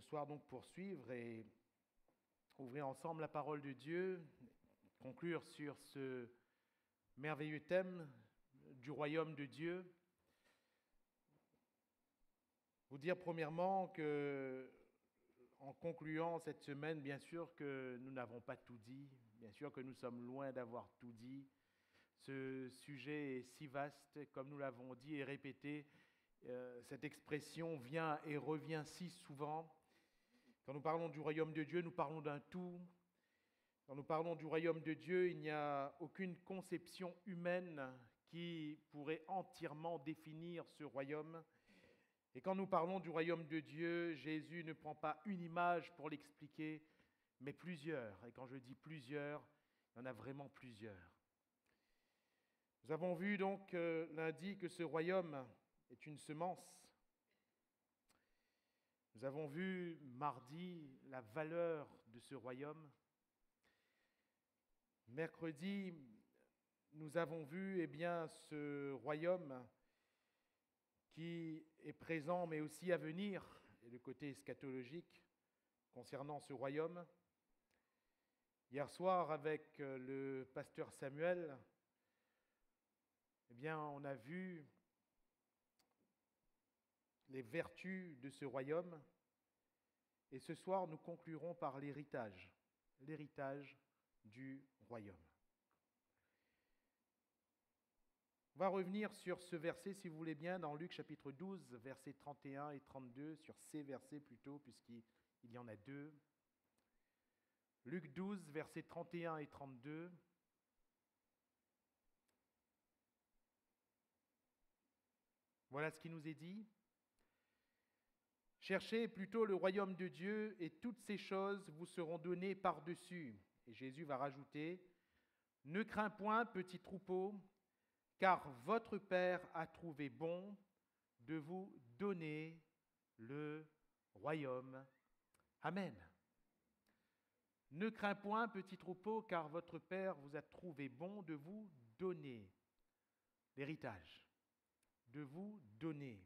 soir donc poursuivre et ouvrir ensemble la parole de Dieu, conclure sur ce merveilleux thème du royaume de Dieu. Vous dire premièrement que, en concluant cette semaine, bien sûr que nous n'avons pas tout dit, bien sûr que nous sommes loin d'avoir tout dit. Ce sujet est si vaste, comme nous l'avons dit et répété, cette expression vient et revient si souvent. Quand nous parlons du royaume de Dieu, nous parlons d'un tout. Quand nous parlons du royaume de Dieu, il n'y a aucune conception humaine qui pourrait entièrement définir ce royaume. Et quand nous parlons du royaume de Dieu, Jésus ne prend pas une image pour l'expliquer, mais plusieurs. Et quand je dis plusieurs, il y en a vraiment plusieurs. Nous avons vu donc lundi que ce royaume est une semence. Nous avons vu mardi la valeur de ce royaume. Mercredi, nous avons vu ce royaume qui est présent mais aussi à venir, et le côté eschatologique concernant ce royaume. Hier soir, avec le pasteur Samuel, on a vu les vertus de ce royaume. Et ce soir, nous conclurons par l'héritage du royaume. On va revenir sur ce verset, si vous voulez bien, dans Luc chapitre 12, versets 31 et 32, sur ces versets plutôt, puisqu'il y en a deux. Luc 12, versets 31 et 32. Voilà ce qui nous est dit. Cherchez plutôt le royaume de Dieu et toutes ces choses vous seront données par-dessus. Et Jésus va rajouter, ne crains point, petit troupeau, car votre Père a trouvé bon de vous donner le royaume. Amen. Ne crains point, petit troupeau, car votre Père vous a trouvé bon de vous donner l'héritage, de vous donner.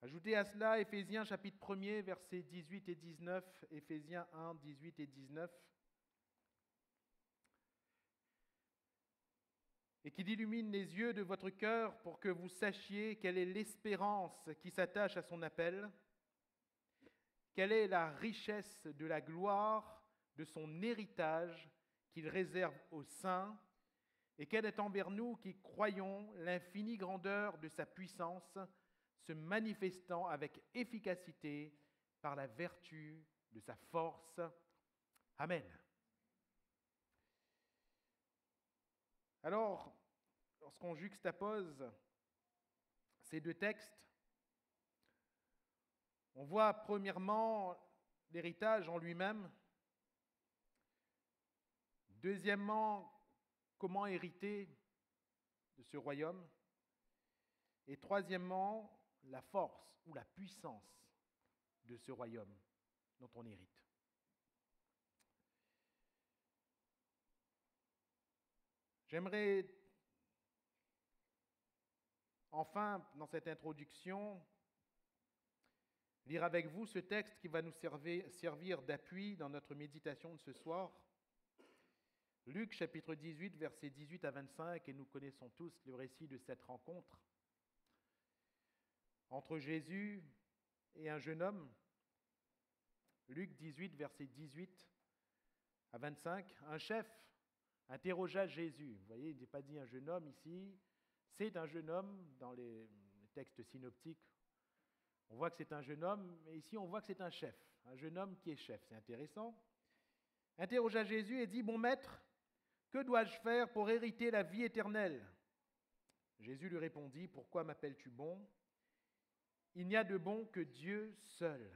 Ajoutez à cela Éphésiens chapitre 1er, versets 18 et 19, Éphésiens 1, 18 et 19, et qu'il illumine les yeux de votre cœur pour que vous sachiez quelle est l'espérance qui s'attache à son appel, quelle est la richesse de la gloire de son héritage qu'il réserve aux saints, et quelle est envers nous qui croyons l'infinie grandeur de sa puissance, se manifestant avec efficacité par la vertu de sa force. Amen. Alors, lorsqu'on juxtapose ces deux textes, on voit premièrement l'héritage en lui-même, deuxièmement, comment hériter de ce royaume, et troisièmement, la force ou la puissance de ce royaume dont on hérite. J'aimerais enfin, dans cette introduction, lire avec vous ce texte qui va nous servir d'appui dans notre méditation de ce soir. Luc chapitre 18, versets 18 à 25, et nous connaissons tous le récit de cette rencontre entre Jésus et un jeune homme. Luc 18, versets 18 à 25, un chef interrogea Jésus. Vous voyez, il n'est pas dit un jeune homme ici, c'est un jeune homme dans les textes synoptiques. On voit que c'est un jeune homme, mais ici on voit que c'est un chef, un jeune homme qui est chef, c'est intéressant. Interrogea Jésus et dit, bon maître, que dois-je faire pour hériter la vie éternelle ? Jésus lui répondit, pourquoi m'appelles-tu bon ? Il n'y a de bon que Dieu seul.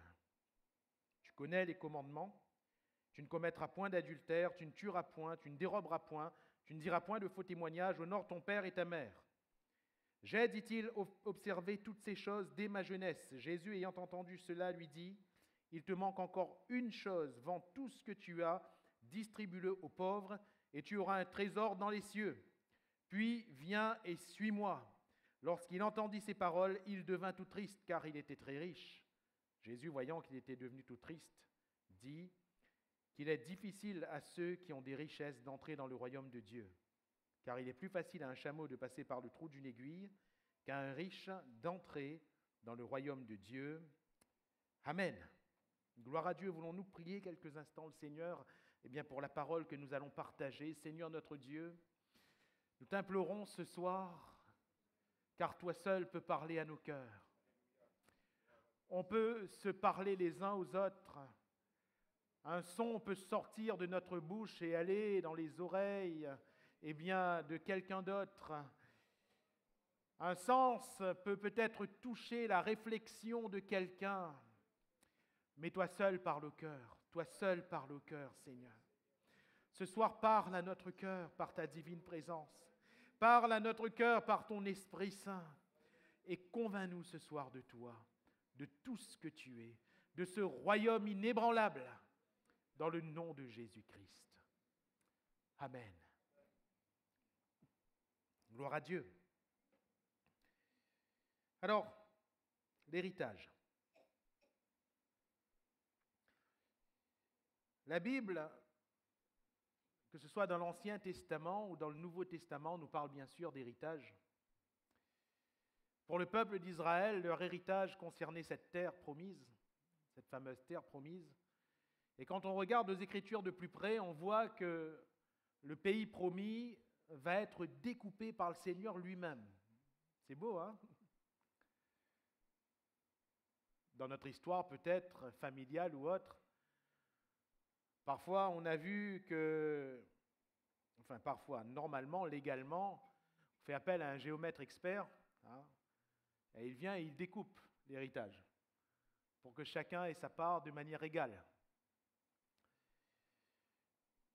Tu connais les commandements. Tu ne commettras point d'adultère, tu ne tueras point, tu ne déroberas point, tu ne diras point de faux témoignages, honore ton père et ta mère. J'ai, dit-il, observé toutes ces choses dès ma jeunesse. Jésus, ayant entendu cela, lui dit, il te manque encore une chose, vends tout ce que tu as, distribue-le aux pauvres, et tu auras un trésor dans les cieux. Puis viens et suis-moi. Lorsqu'il entendit ces paroles, il devint tout triste, car il était très riche. Jésus, voyant qu'il était devenu tout triste, dit qu'il est difficile à ceux qui ont des richesses d'entrer dans le royaume de Dieu, car il est plus facile à un chameau de passer par le trou d'une aiguille qu'à un riche d'entrer dans le royaume de Dieu. Amen. Gloire à Dieu. Voulons-nous prier quelques instants le Seigneur pour la parole que nous allons partager. Seigneur notre Dieu, nous t'implorons ce soir, car toi seul peux parler à nos cœurs. On peut se parler les uns aux autres. Un son peut sortir de notre bouche et aller dans les oreilles de quelqu'un d'autre. Un sens peut peut-être toucher la réflexion de quelqu'un. Mais toi seul parle au cœur. Toi seul parle au cœur, Seigneur. Ce soir, parle à notre cœur par ta divine présence. Parle à notre cœur par ton Esprit Saint. Et convainc-nous ce soir de toi, de tout ce que tu es, de ce royaume inébranlable, dans le nom de Jésus-Christ. Amen. Gloire à Dieu. Alors, l'héritage. La Bible, que ce soit dans l'Ancien Testament ou dans le Nouveau Testament, nous parle bien sûr d'héritage. Pour le peuple d'Israël, leur héritage concernait cette terre promise, cette fameuse terre promise. Et quand on regarde aux Écritures de plus près, on voit que le pays promis va être découpé par le Seigneur lui-même. C'est beau, hein? Dans notre histoire peut-être familiale ou autre, parfois on a vu que, normalement, légalement, on fait appel à un géomètre expert, hein, et il vient et il découpe l'héritage pour que chacun ait sa part de manière égale.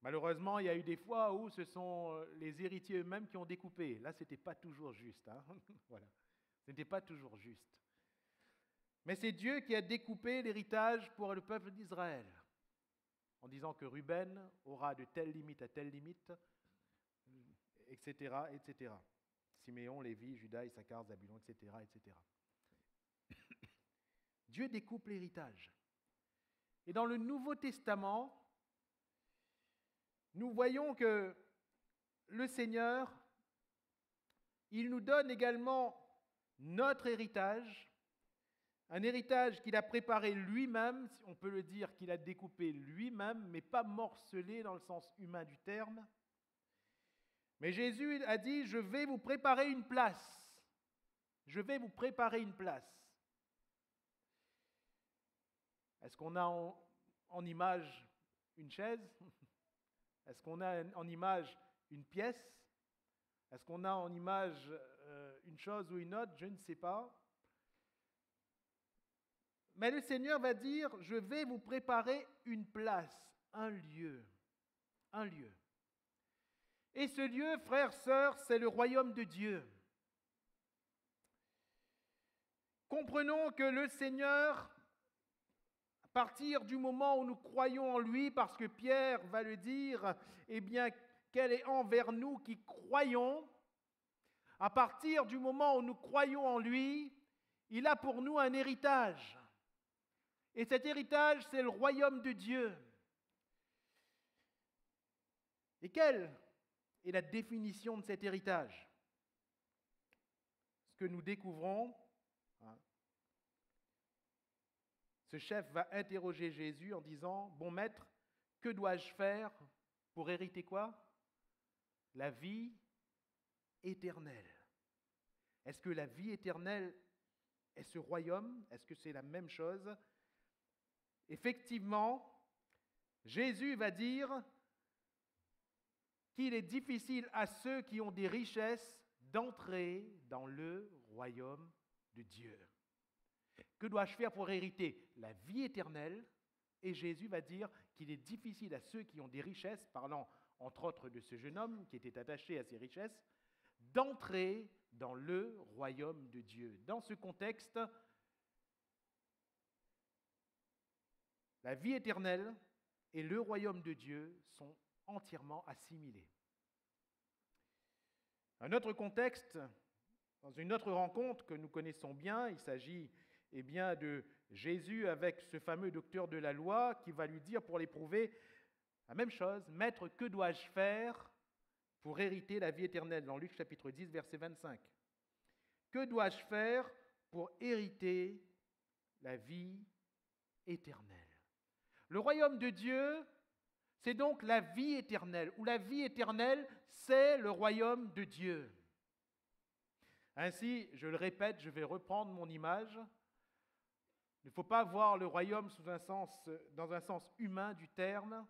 Malheureusement, il y a eu des fois où ce sont les héritiers eux-mêmes qui ont découpé. Là, ce n'était pas toujours juste. Hein. Voilà. Ce n'était pas toujours juste. Mais c'est Dieu qui a découpé l'héritage pour le peuple d'Israël, en disant que Ruben aura de telle limite à telle limite, etc., etc. Siméon, Lévi, Juda, Issachar, Zabulon, etc., etc. Dieu découpe l'héritage. Et dans le Nouveau Testament, nous voyons que le Seigneur, il nous donne également notre héritage, un héritage qu'il a préparé lui-même, on peut le dire qu'il a découpé lui-même, mais pas morcelé dans le sens humain du terme. Mais Jésus a dit, je vais vous préparer une place. Je vais vous préparer une place. Est-ce qu'on a en image une chaise ? Est-ce qu'on a en image une pièce ? Est-ce qu'on a en image une chose ou une autre ? Je ne sais pas. Mais le Seigneur va dire, je vais vous préparer une place, un lieu. Un lieu. Et ce lieu, frères, sœurs, c'est le royaume de Dieu. Comprenons que le Seigneur, à partir du moment où nous croyons en lui, parce que Pierre va le dire, qu'elle est envers nous qui croyons, à partir du moment où nous croyons en lui, il a pour nous un héritage. Et cet héritage, c'est le royaume de Dieu. Et quelle est la définition de cet héritage ? Ce que nous découvrons, ce chef va interroger Jésus en disant, « Bon maître, que dois-je faire pour hériter quoi ? La vie éternelle. » Est-ce que la vie éternelle est ce royaume ? Est-ce que c'est la même chose ? Effectivement, Jésus va dire qu'il est difficile à ceux qui ont des richesses d'entrer dans le royaume de Dieu. Que dois-je faire pour hériter la vie éternelle ? Et Jésus va dire qu'il est difficile à ceux qui ont des richesses, parlant entre autres de ce jeune homme qui était attaché à ses richesses, d'entrer dans le royaume de Dieu. Dans ce contexte, la vie éternelle et le royaume de Dieu sont entièrement assimilés. Un autre contexte, dans une autre rencontre que nous connaissons bien, il s'agit de Jésus avec ce fameux docteur de la loi qui va lui dire pour l'éprouver la même chose, « Maître, que dois-je faire pour hériter la vie éternelle ?» Dans Luc chapitre 10, verset 25. Que dois-je faire pour hériter la vie éternelle? Le royaume de Dieu, c'est donc la vie éternelle, ou la vie éternelle, c'est le royaume de Dieu. Ainsi, je le répète, je vais reprendre mon image. Il ne faut pas voir le royaume dans un sens humain du terme.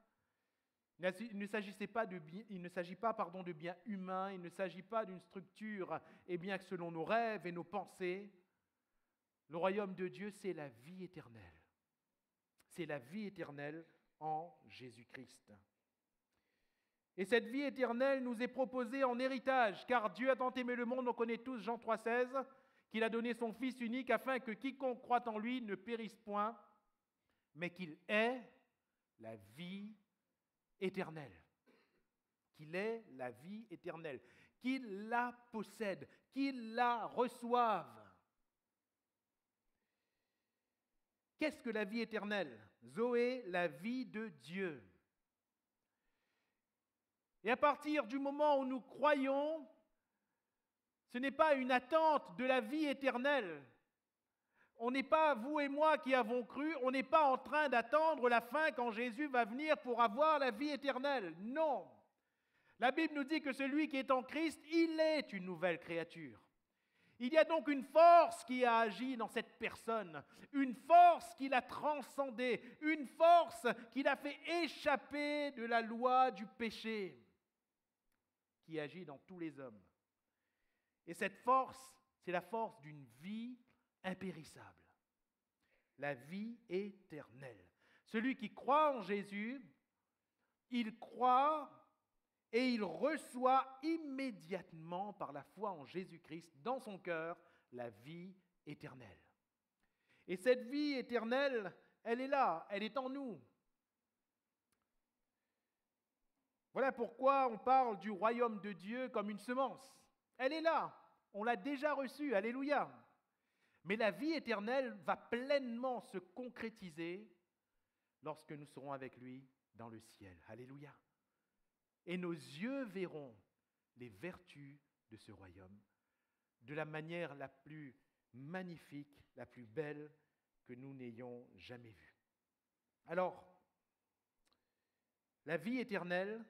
Il ne s'agit pas de biens humains, il ne s'agit pas d'une structure selon nos rêves et nos pensées. Le royaume de Dieu, c'est la vie éternelle. C'est la vie éternelle en Jésus-Christ. Et cette vie éternelle nous est proposée en héritage, car Dieu a tant aimé le monde, on connaît tous Jean 3,16, qu'il a donné son Fils unique afin que quiconque croit en lui ne périsse point, mais qu'il ait la vie éternelle. Qu'il ait la vie éternelle, qu'il la possède, qu'il la reçoive. Qu'est-ce que la vie éternelle? Zoé, la vie de Dieu. Et à partir du moment où nous croyons, ce n'est pas une attente de la vie éternelle. On n'est pas, vous et moi qui avons cru, on n'est pas en train d'attendre la fin quand Jésus va venir pour avoir la vie éternelle. Non. La Bible nous dit que celui qui est en Christ, il est une nouvelle créature. Il y a donc une force qui a agi dans cette personne, une force qui l'a transcendée, une force qui l'a fait échapper de la loi du péché, qui agit dans tous les hommes. Et cette force, c'est la force d'une vie impérissable, la vie éternelle. Celui qui croit en Jésus, il croit et il reçoit immédiatement par la foi en Jésus-Christ dans son cœur la vie éternelle. Et cette vie éternelle, elle est là, elle est en nous. Voilà pourquoi on parle du royaume de Dieu comme une semence. Elle est là, on l'a déjà reçue, alléluia. Mais la vie éternelle va pleinement se concrétiser lorsque nous serons avec lui dans le ciel, alléluia. Et nos yeux verront les vertus de ce royaume de la manière la plus magnifique, la plus belle que nous n'ayons jamais vue. Alors, la vie éternelle,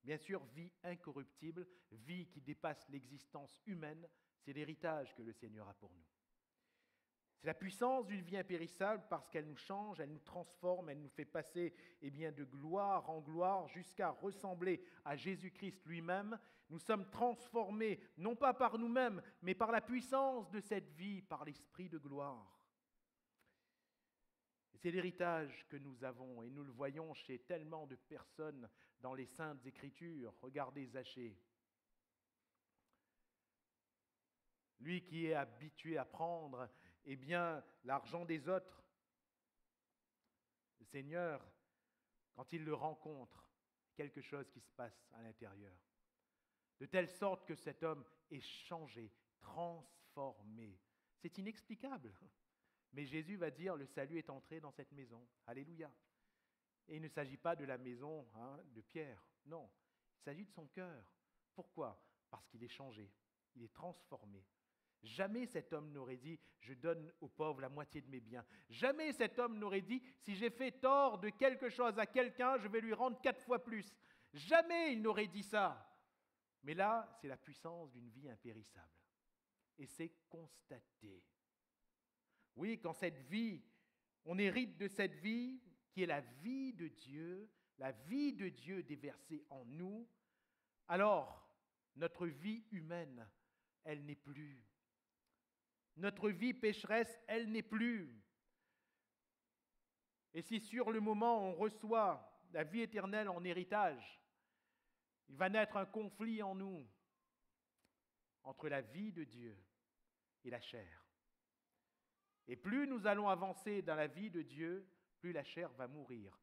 bien sûr, vie incorruptible, vie qui dépasse l'existence humaine, c'est l'héritage que le Seigneur a pour nous. C'est la puissance d'une vie impérissable parce qu'elle nous change, elle nous transforme, elle nous fait passer de gloire en gloire jusqu'à ressembler à Jésus-Christ lui-même. Nous sommes transformés, non pas par nous-mêmes, mais par la puissance de cette vie, par l'Esprit de gloire. Et c'est l'héritage que nous avons et nous le voyons chez tellement de personnes dans les Saintes Écritures. Regardez Zachée. Lui qui est habitué à prendre l'argent des autres. Le Seigneur, quand il le rencontre, quelque chose qui se passe à l'intérieur. De telle sorte que cet homme est changé, transformé. C'est inexplicable. Mais Jésus va dire, le salut est entré dans cette maison. Alléluia. Et il ne s'agit pas de la maison de Pierre. Non, il s'agit de son cœur. Pourquoi? Parce qu'il est changé, il est transformé. Jamais cet homme n'aurait dit « je donne aux pauvres la moitié de mes biens ». Jamais cet homme n'aurait dit « si j'ai fait tort de quelque chose à quelqu'un, je vais lui rendre 4 fois plus ». Jamais il n'aurait dit ça. Mais là, c'est la puissance d'une vie impérissable. Et c'est constaté. Oui, quand cette vie, on hérite de cette vie qui est la vie de Dieu déversée en nous, alors notre vie humaine, elle n'est plus. Notre vie pécheresse, elle n'est plus. Et si sur le moment on reçoit la vie éternelle en héritage, il va naître un conflit en nous entre la vie de Dieu et la chair. Et plus nous allons avancer dans la vie de Dieu, plus la chair va mourir,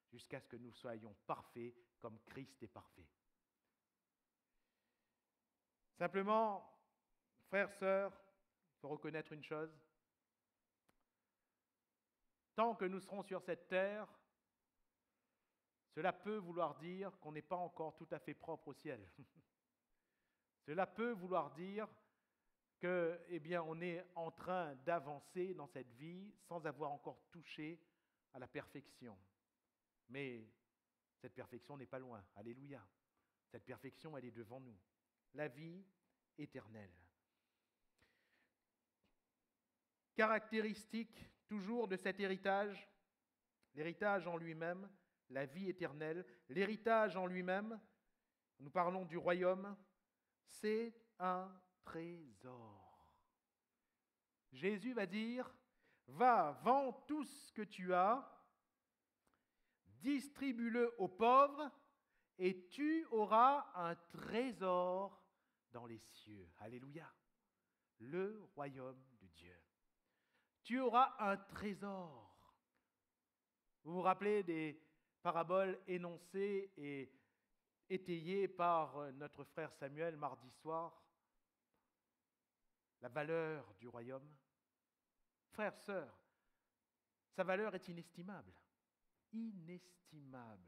jusqu'à ce que nous soyons parfaits comme Christ est parfait. Simplement, frères, sœurs, il faut reconnaître une chose, tant que nous serons sur cette terre, cela peut vouloir dire qu'on n'est pas encore tout à fait propre au ciel. Cela peut vouloir dire que, on est en train d'avancer dans cette vie sans avoir encore touché à la perfection. Mais cette perfection n'est pas loin. Alléluia. Cette perfection, elle est devant nous. La vie éternelle. Caractéristique toujours de cet héritage, l'héritage en lui-même, la vie éternelle, l'héritage en lui-même, nous parlons du royaume, c'est un trésor. Jésus va dire, va, vends tout ce que tu as, distribue-le aux pauvres, et tu auras un trésor dans les cieux. Alléluia. Le royaume de Dieu. Tu auras un trésor. Vous vous rappelez des paraboles énoncées et étayées par notre frère Samuel mardi soir? La valeur du royaume. Frères, sœurs, sa valeur est inestimable. Inestimable.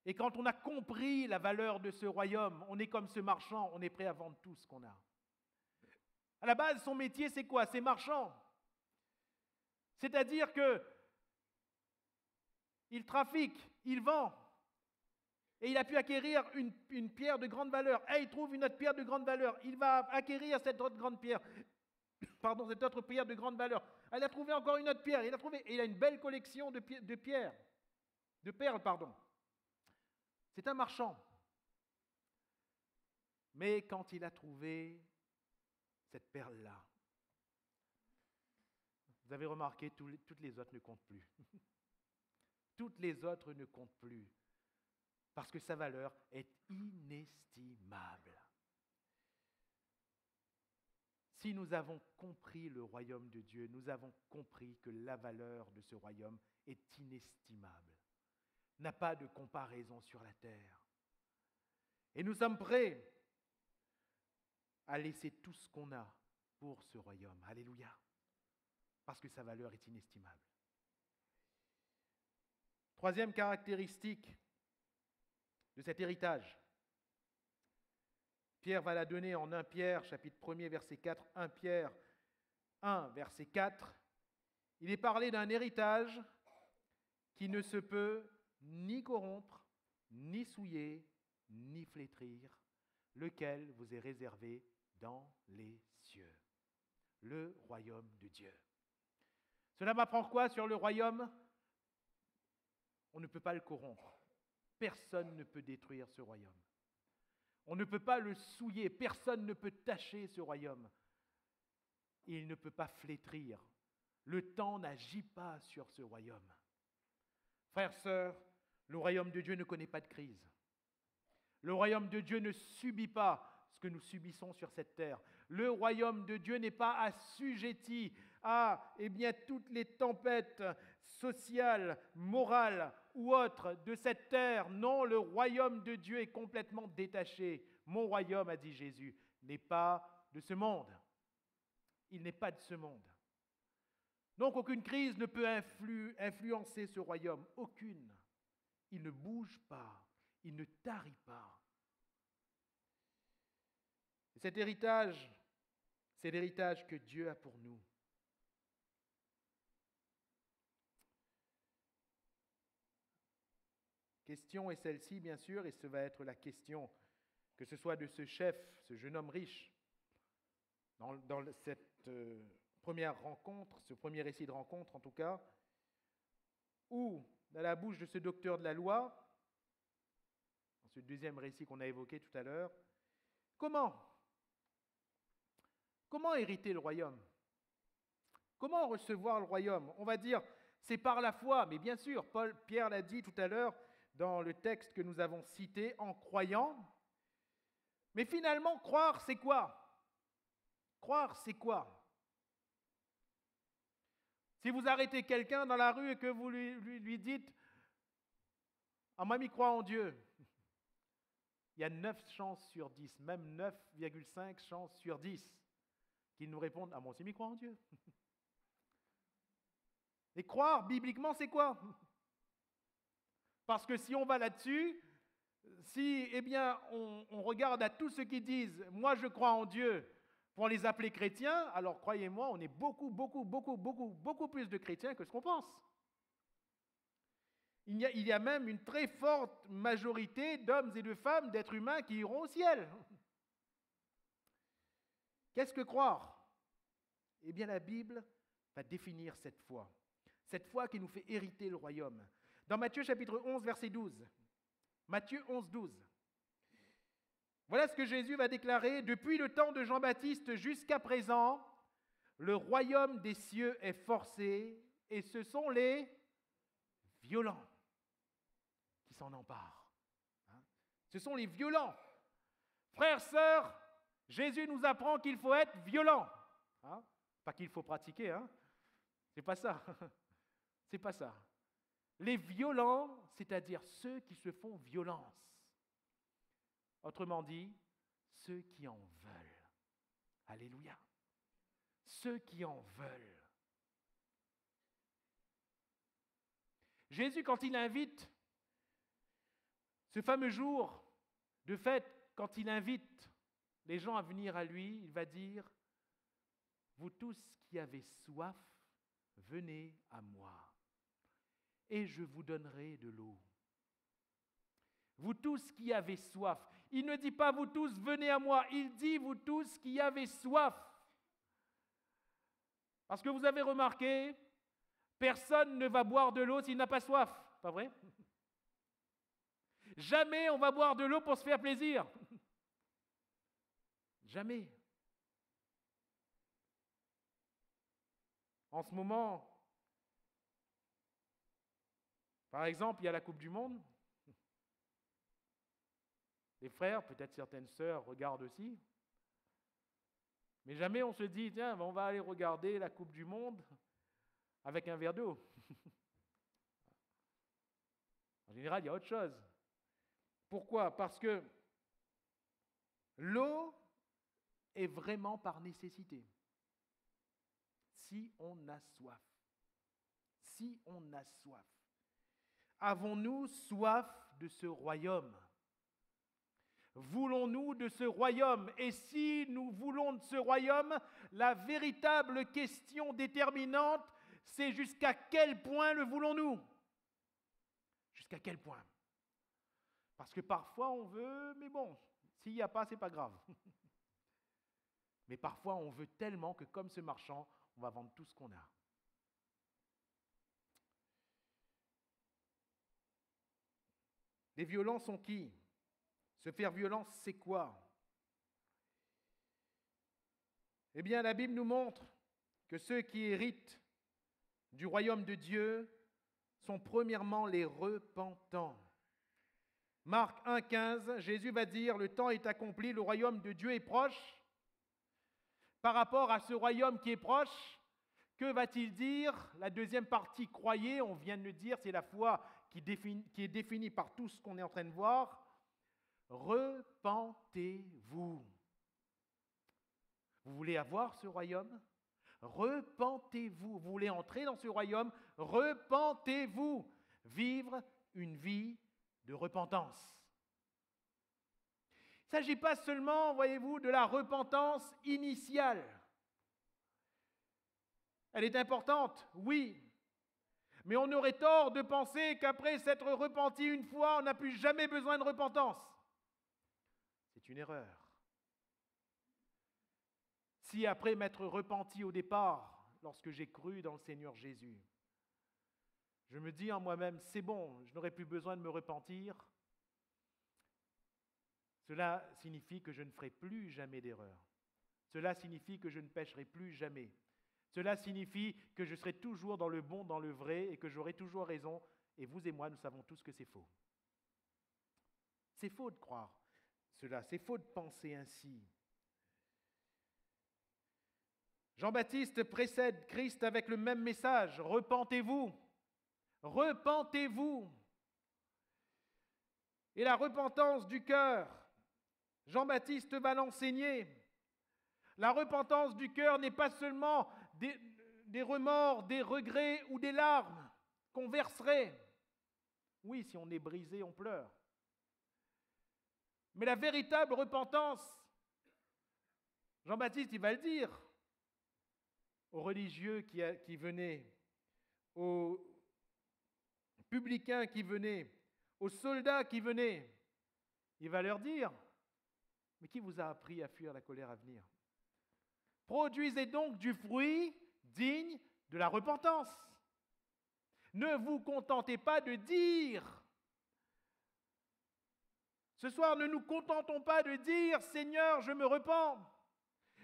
Et quand on a compris la valeur de ce royaume, on est comme ce marchand, on est prêt à vendre tout ce qu'on a. À la base, son métier, c'est quoi? C'est marchand. C'est-à-dire que il trafique, il vend. Et il a pu acquérir une pierre de grande valeur. Et il trouve une autre pierre de grande valeur. Il va acquérir cette autre grande pierre. Cette autre pierre de grande valeur. Il a trouvé encore une autre pierre. Et il a une belle collection de pierres. De perles, pardon. C'est un marchand. Mais quand il a trouvé cette perle-là, vous avez remarqué, toutes les autres ne comptent plus. Toutes les autres ne comptent plus. Parce que sa valeur est inestimable. Si nous avons compris le royaume de Dieu, nous avons compris que la valeur de ce royaume est inestimable. N'a pas de comparaison sur la terre. Et nous sommes prêts à laisser tout ce qu'on a pour ce royaume. Alléluia. Parce que sa valeur est inestimable. Troisième caractéristique de cet héritage. Pierre va la donner en 1 Pierre, chapitre 1er, verset 4, 1 Pierre 1, verset 4. Il est parlé d'un héritage qui ne se peut ni corrompre, ni souiller, ni flétrir, lequel vous est réservé dans les cieux. Le royaume de Dieu. Cela m'apprend quoi sur le royaume? On ne peut pas le corrompre. Personne ne peut détruire ce royaume. On ne peut pas le souiller. Personne ne peut tacher ce royaume. Et il ne peut pas flétrir. Le temps n'agit pas sur ce royaume. Frères, sœurs, le royaume de Dieu ne connaît pas de crise. Le royaume de Dieu ne subit pas ce que nous subissons sur cette terre. Le royaume de Dieu n'est pas assujetti à toutes les tempêtes sociales, morales ou autres de cette terre. Non, le royaume de Dieu est complètement détaché. Mon royaume, a dit Jésus, n'est pas de ce monde. Il n'est pas de ce monde. Donc aucune crise ne peut influencer ce royaume. Aucune. Il ne bouge pas. Il ne tarit pas. Et cet héritage, c'est l'héritage que Dieu a pour nous. Question est celle-ci, bien sûr, et ce va être la question, que ce soit de ce chef, ce jeune homme riche, dans cette première rencontre, ce premier récit de rencontre en tout cas, ou dans la bouche de ce docteur de la loi, dans ce deuxième récit qu'on a évoqué tout à l'heure. Comment hériter le royaume? Comment recevoir le royaume? On va dire, c'est par la foi, mais bien sûr, Pierre l'a dit tout à l'heure dans le texte que nous avons cité, en croyant. Mais finalement, croire, c'est quoi? Croire, c'est quoi? Si vous arrêtez quelqu'un dans la rue et que vous lui dites « Ah, mamie croit en Dieu », il y a 9 chances sur 10, même 9,5 chances sur 10 qu'il nous réponde « Ah, moi aussi, m'y crois en Dieu ». Et croire, bibliquement, c'est quoi? Parce que si on va là-dessus, si on regarde à tous ceux qui disent « moi je crois en Dieu », pour les appeler chrétiens, alors croyez-moi, on est beaucoup plus de chrétiens que ce qu'on pense. Il y a même une très forte majorité d'hommes et de femmes, d'êtres humains qui iront au ciel. Qu'est-ce que croire? Eh bien, la Bible va définir cette foi qui nous fait hériter le royaume. Dans Matthieu chapitre 11, verset 12. Matthieu 11, 12. Voilà ce que Jésus va déclarer. Depuis le temps de Jean-Baptiste jusqu'à présent, le royaume des cieux est forcé et ce sont les violents qui s'en emparent. Ce sont les violents. Frères, sœurs, Jésus nous apprend qu'il faut être violent. Pas qu'il faut pratiquer, c'est pas ça. C'est pas ça. Les violents, c'est-à-dire ceux qui se font violence. Autrement dit, ceux qui en veulent. Alléluia. Ceux qui en veulent. Jésus, quand il invite, ce fameux jour de fête, quand il invite les gens à venir à lui, il va dire « Vous tous qui avez soif, venez à moi, et je vous donnerai de l'eau. » Vous tous qui avez soif. Il ne dit pas « Vous tous, venez à moi », il dit « Vous tous qui avez soif ». Parce que vous avez remarqué, personne ne va boire de l'eau s'il n'a pas soif, pas vrai? Jamais on va boire de l'eau pour se faire plaisir. Jamais. En ce moment, par exemple, il y a la Coupe du Monde. Les frères, peut-être certaines sœurs regardent aussi. Mais jamais on se dit, tiens, on va aller regarder la Coupe du Monde avec un verre d'eau. En général, il y a autre chose. Pourquoi? Parce que l'eau est vraiment par nécessité. Si on a soif. Si on a soif. Avons-nous soif de ce royaume? Voulons-nous de ce royaume? Et si nous voulons de ce royaume, la véritable question déterminante, c'est jusqu'à quel point le voulons-nous? Jusqu'à quel point? Parce que parfois on veut, mais bon, s'il n'y a pas, c'est pas grave. Mais parfois on veut tellement que comme ce marchand, on va vendre tout ce qu'on a. Les violents sont qui? Se faire violence, c'est quoi? Eh bien, la Bible nous montre que ceux qui héritent du royaume de Dieu sont premièrement les repentants. Marc 1,15, Jésus va dire « Le temps est accompli, le royaume de Dieu est proche. » Par rapport à ce royaume qui est proche, que va-t-il dire? La deuxième partie, croyez, on vient de le dire, c'est la foi qui est définie par tout ce qu'on est en train de voir. Repentez-vous. Vous voulez avoir ce royaume? Repentez-vous. Vous voulez entrer dans ce royaume? Repentez-vous. Vivre une vie de repentance. Il ne s'agit pas seulement, voyez-vous, de la repentance initiale. Elle est importante, oui. Mais on aurait tort de penser qu'après s'être repenti une fois, on n'a plus jamais besoin de repentance. C'est une erreur. Si après m'être repenti au départ, lorsque j'ai cru dans le Seigneur Jésus, je me dis en moi-même, c'est bon, je n'aurai plus besoin de me repentir, cela signifie que je ne ferai plus jamais d'erreur. Cela signifie que je ne pécherai plus jamais. Cela signifie que je serai toujours dans le bon, dans le vrai, et que j'aurai toujours raison. Et vous et moi, nous savons tous que c'est faux. C'est faux de croire cela, c'est faux de penser ainsi. Jean-Baptiste précède Christ avec le même message, repentez-vous, repentez-vous. Et la repentance du cœur, Jean-Baptiste va l'enseigner. La repentance du cœur n'est pas seulement des remords, des regrets ou des larmes qu'on verserait. Oui, si on est brisé, on pleure. Mais la véritable repentance, Jean-Baptiste, il va le dire aux religieux qui venaient, aux publicains qui venaient, aux soldats qui venaient. Il va leur dire, mais qui vous a appris à fuir la colère à venir? Produisez donc du fruit digne de la repentance. Ne vous contentez pas de dire. Ce soir, ne nous contentons pas de dire, Seigneur, je me repens.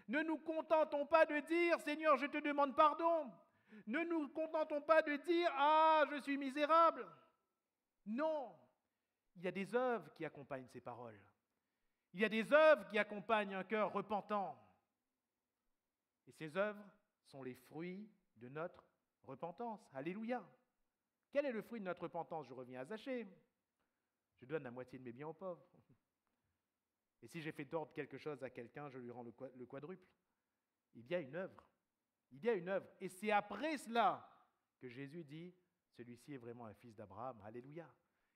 Ne nous contentons pas de dire, Seigneur, je te demande pardon. Ne nous contentons pas de dire, ah, je suis misérable. Non, il y a des œuvres qui accompagnent ces paroles. Il y a des œuvres qui accompagnent un cœur repentant. Et ces œuvres sont les fruits de notre repentance. Alléluia. Quel est le fruit de notre repentance? Je reviens à Zachée. Je donne la moitié de mes biens aux pauvres. Et si j'ai fait tordre quelque chose à quelqu'un, je lui rends le quadruple. Il y a une œuvre. Il y a une œuvre. Et c'est après cela que Jésus dit, celui-ci est vraiment un fils d'Abraham. Alléluia.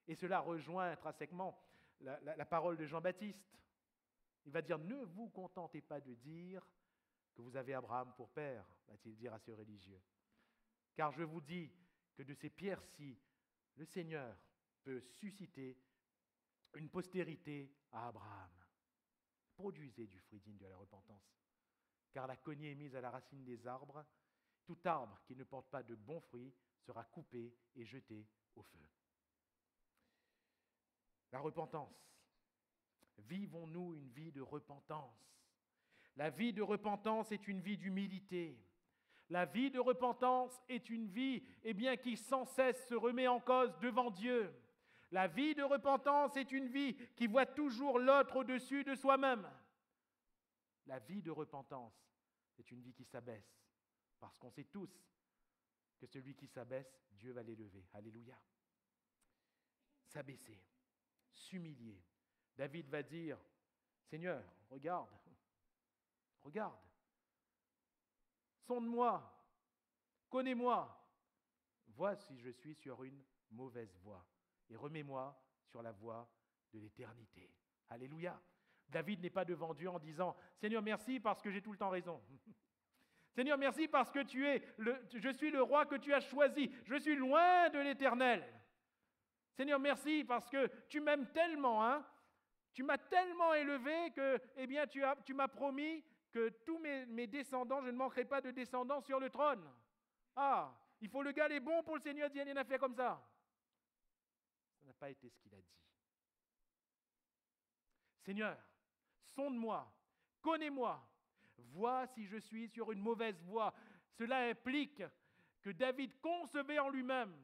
Et cela rejoint intrinsèquement la parole de Jean-Baptiste. Il va dire, ne vous contentez pas de dire que vous avez Abraham pour père, va-t-il dire à ces religieux. Car je vous dis que de ces pierres-ci, le Seigneur peut susciter une postérité à Abraham. Produisez du fruit digne de la repentance. Car la cognée est mise à la racine des arbres. Tout arbre qui ne porte pas de bons fruits sera coupé et jeté au feu. La repentance. Vivons-nous une vie de repentance? La vie de repentance est une vie d'humilité. La vie de repentance est une vie qui sans cesse se remet en cause devant Dieu. La vie de repentance est une vie qui voit toujours l'autre au-dessus de soi-même. La vie de repentance est une vie qui s'abaisse, parce qu'on sait tous que celui qui s'abaisse, Dieu va l'élever. Alléluia. S'abaisser, s'humilier. David va dire, Seigneur, regarde, sonde-moi, connais-moi, vois si je suis sur une mauvaise voie et remets-moi sur la voie de l'éternité. Alléluia. David n'est pas devant Dieu en disant, Seigneur, merci parce que j'ai tout le temps raison. Seigneur, merci parce que je suis le roi que tu as choisi. Je suis loin de l'Éternel. Seigneur, merci parce que tu m'aimes tellement, tu m'as tellement élevé que tu m'as promis que tous mes descendants, je ne manquerai pas de descendants sur le trône. Ah, il faut le gars les bons pour le Seigneur dire, il en a fait comme ça. Ça n'a pas été ce qu'il a dit. Seigneur, sonde-moi, connais-moi, vois si je suis sur une mauvaise voie. Cela implique que David concevait en lui-même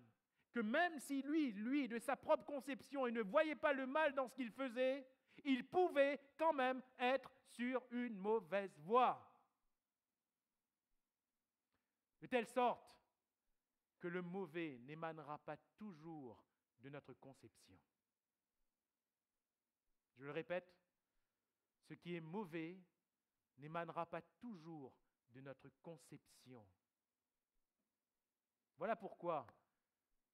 que même si lui, de sa propre conception, il ne voyait pas le mal dans ce qu'il faisait, il pouvait quand même être sur une mauvaise voie. De telle sorte que le mauvais n'émanera pas toujours de notre conception. Je le répète, ce qui est mauvais n'émanera pas toujours de notre conception. Voilà pourquoi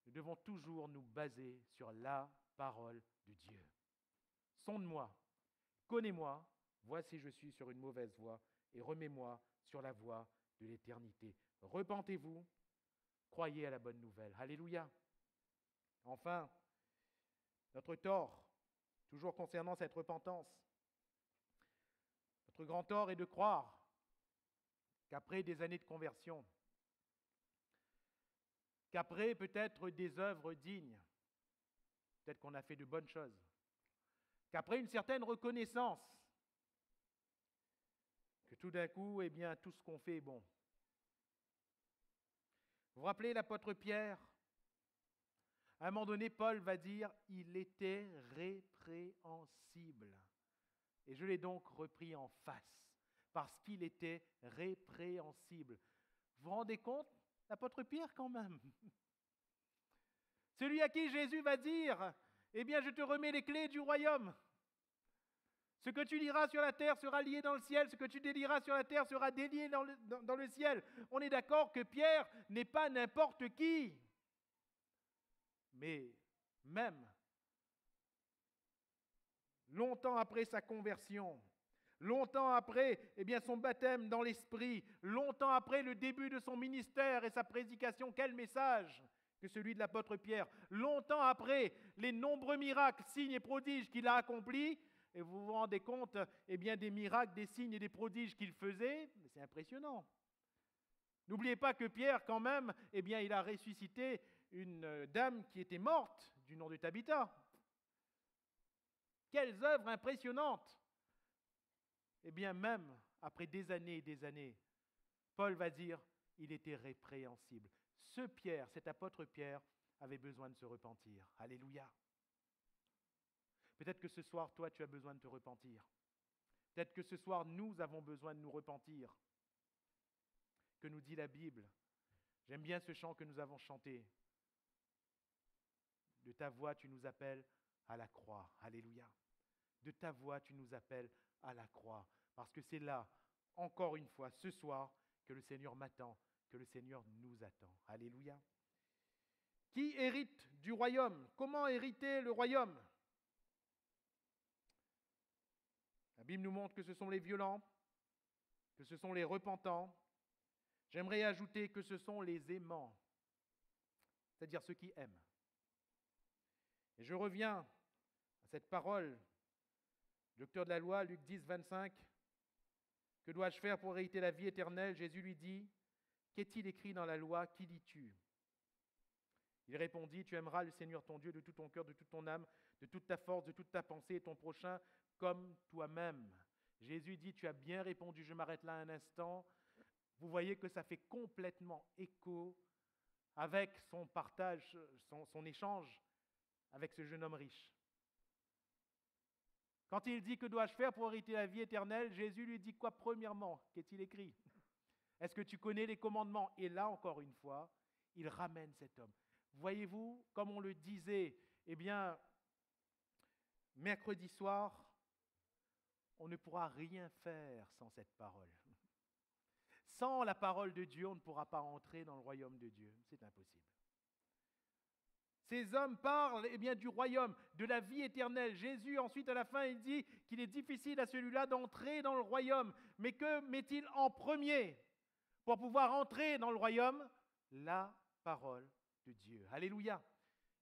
nous devons toujours nous baser sur la parole de Dieu. Sonde-moi, connais-moi, vois si je suis sur une mauvaise voie et remets-moi sur la voie de l'éternité. Repentez-vous, croyez à la bonne nouvelle. Alléluia. Enfin, notre tort, toujours concernant cette repentance, notre grand tort est de croire qu'après des années de conversion, qu'après peut-être des œuvres dignes, peut-être qu'on a fait de bonnes choses, qu'après une certaine reconnaissance, que tout d'un coup, tout ce qu'on fait est bon. Vous vous rappelez l'apôtre Pierre? À un moment donné, Paul va dire « il était répréhensible ». Et je l'ai donc repris en face, parce qu'il était répréhensible. Vous vous rendez compte? L'apôtre Pierre quand même. Celui à qui Jésus va dire « je te remets les clés du royaume ». Ce que tu liras sur la terre sera lié dans le ciel. Ce que tu délieras sur la terre sera délié dans le ciel. On est d'accord que Pierre n'est pas n'importe qui. Mais même longtemps après sa conversion, longtemps après son baptême dans l'Esprit, longtemps après le début de son ministère et sa prédication, quel message que celui de l'apôtre Pierre. Longtemps après les nombreux miracles, signes et prodiges qu'il a accomplis, et vous vous rendez compte des miracles, des signes et des prodiges qu'il faisait, c'est impressionnant. N'oubliez pas que Pierre, quand même, il a ressuscité une dame qui était morte, du nom de Tabitha. Quelles œuvres impressionnantes! Même après des années et des années, Paul va dire, il était répréhensible. Ce Pierre, cet apôtre Pierre, avait besoin de se repentir. Alléluia! Peut-être que ce soir, toi, tu as besoin de te repentir. Peut-être que ce soir, nous avons besoin de nous repentir. Que nous dit la Bible? J'aime bien ce chant que nous avons chanté. De ta voix, tu nous appelles à la croix. Alléluia. De ta voix, tu nous appelles à la croix. Parce que c'est là, encore une fois, ce soir, que le Seigneur m'attend, que le Seigneur nous attend. Alléluia. Qui hérite du royaume? Comment hériter le royaume? La Bible nous montre que ce sont les violents, que ce sont les repentants. J'aimerais ajouter que ce sont les aimants, c'est-à-dire ceux qui aiment. Et je reviens à cette parole, docteur de la loi, Luc 10, 25. Que dois-je faire pour hériter la vie éternelle? Jésus lui dit, qu'est-il écrit dans la loi? Qui lis-tu? Il répondit, tu aimeras le Seigneur ton Dieu de tout ton cœur, de toute ton âme, de toute ta force, de toute ta pensée, et ton prochain comme toi-même. Jésus dit, tu as bien répondu, je m'arrête là un instant. Vous voyez que ça fait complètement écho avec son partage, son échange avec ce jeune homme riche. Quand il dit, que dois-je faire pour hériter la vie éternelle? Jésus lui dit quoi premièrement? Qu'est-il écrit? Est-ce que tu connais les commandements? Et là, encore une fois, il ramène cet homme. Voyez-vous, comme on le disait, mercredi soir, on ne pourra rien faire sans cette parole. Sans la parole de Dieu, on ne pourra pas entrer dans le royaume de Dieu. C'est impossible. Ces hommes parlent du royaume, de la vie éternelle. Jésus, ensuite, à la fin, il dit qu'il est difficile à celui-là d'entrer dans le royaume. Mais que met-il en premier pour pouvoir entrer dans le royaume? La parole de Dieu. Alléluia.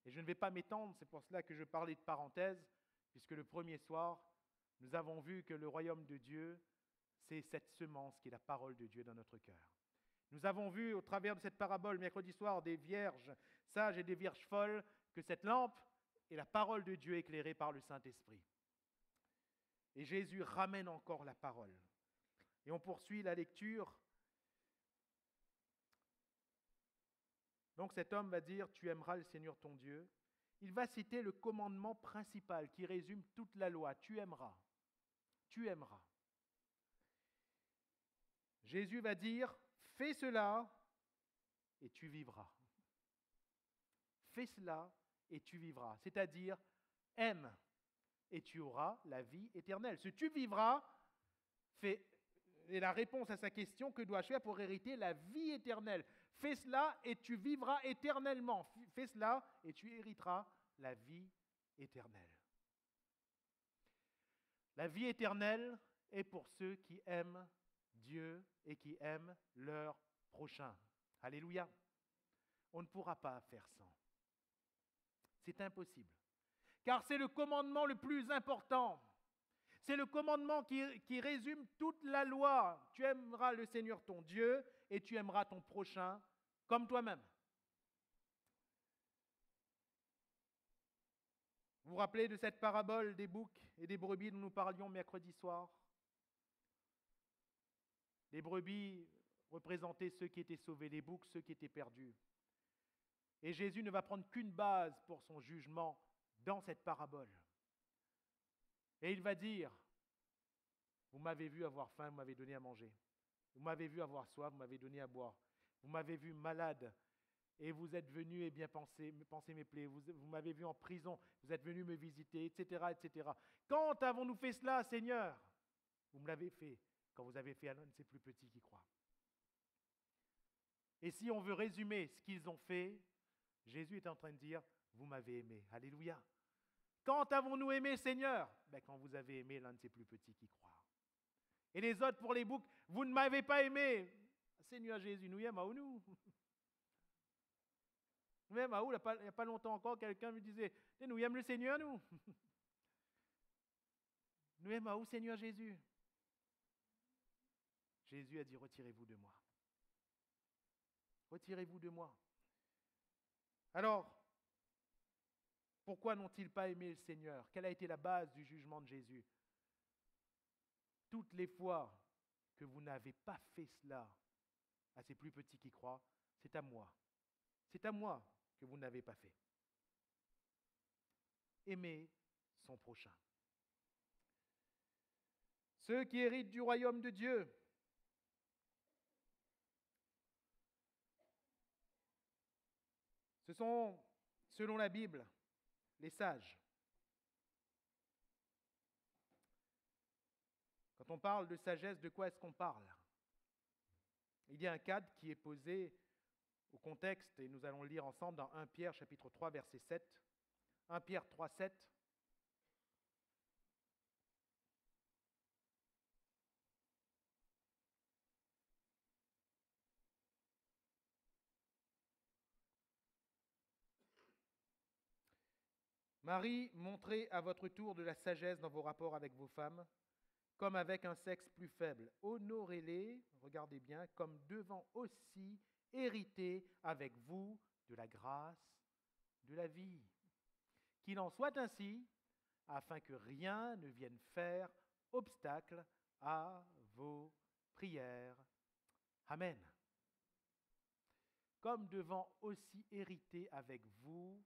Et je ne vais pas m'étendre, c'est pour cela que je parlais de parenthèse, puisque le premier soir, nous avons vu que le royaume de Dieu, c'est cette semence qui est la parole de Dieu dans notre cœur. Nous avons vu au travers de cette parabole, mercredi soir, des vierges sages et des vierges folles, que cette lampe est la parole de Dieu éclairée par le Saint-Esprit. Et Jésus ramène encore la parole. Et on poursuit la lecture. Donc cet homme va dire, tu aimeras le Seigneur ton Dieu. Il va citer le commandement principal qui résume toute la loi. Tu aimeras. Tu aimeras. Jésus va dire, fais cela et tu vivras. Fais cela et tu vivras. C'est-à-dire, aime et tu auras la vie éternelle. Ce tu vivras est la réponse à sa question, que dois-je faire pour hériter la vie éternelle? Fais cela et tu vivras éternellement. Fais cela et tu hériteras la vie éternelle. La vie éternelle est pour ceux qui aiment Dieu et qui aiment leur prochain. Alléluia. On ne pourra pas faire sans. C'est impossible. Car c'est le commandement le plus important. C'est le commandement qui résume toute la loi. Tu aimeras le Seigneur ton Dieu et tu aimeras ton prochain comme toi-même. Vous vous rappelez de cette parabole des boucs et des brebis dont nous parlions mercredi soir? Les brebis représentaient ceux qui étaient sauvés, les boucs ceux qui étaient perdus. Et Jésus ne va prendre qu'une base pour son jugement dans cette parabole. Et il va dire, vous m'avez vu avoir faim, vous m'avez donné à manger. Vous m'avez vu avoir soif, vous m'avez donné à boire. Vous m'avez vu malade, Et vous êtes venu et bien penser mes plaies, vous m'avez vu en prison, vous êtes venu me visiter, etc., etc. Quand avons-nous fait cela, Seigneur? Vous me l'avez fait quand vous avez fait à l'un de ces plus petits qui croient. Et si on veut résumer ce qu'ils ont fait, Jésus est en train de dire, vous m'avez aimé. Alléluia. Quand avons-nous aimé, Seigneur? Quand vous avez aimé l'un de ces plus petits qui croient. Et les autres pour les boucs, vous ne m'avez pas aimé. Seigneur Jésus, nous y aimons nous. Nous y aimons, il n'y a pas longtemps encore, quelqu'un me disait, nous y aimons le Seigneur, nous. Nous y aimons, Seigneur Jésus. Jésus a dit, retirez-vous de moi. Retirez-vous de moi. Alors, pourquoi n'ont-ils pas aimé le Seigneur? Quelle a été la base du jugement de Jésus? Toutes les fois que vous n'avez pas fait cela à ces plus petits qui croient, c'est à moi. C'est à moi que vous n'avez pas fait. Aimer son prochain. Ceux qui héritent du royaume de Dieu. Ce sont, selon la Bible, les sages. Quand on parle de sagesse, de quoi est-ce qu'on parle? Il y a un cadre qui est posé au contexte, et nous allons le lire ensemble dans 1 Pierre chapitre 3, verset 7. 1 Pierre 3, 7. Marie, montrez à votre tour de la sagesse dans vos rapports avec vos femmes, comme avec un sexe plus faible. Honorez-les, regardez bien, comme devant aussi hériter avec vous de la grâce de la vie. Qu'il en soit ainsi, afin que rien ne vienne faire obstacle à vos prières. Amen. Comme devant aussi hériter avec vous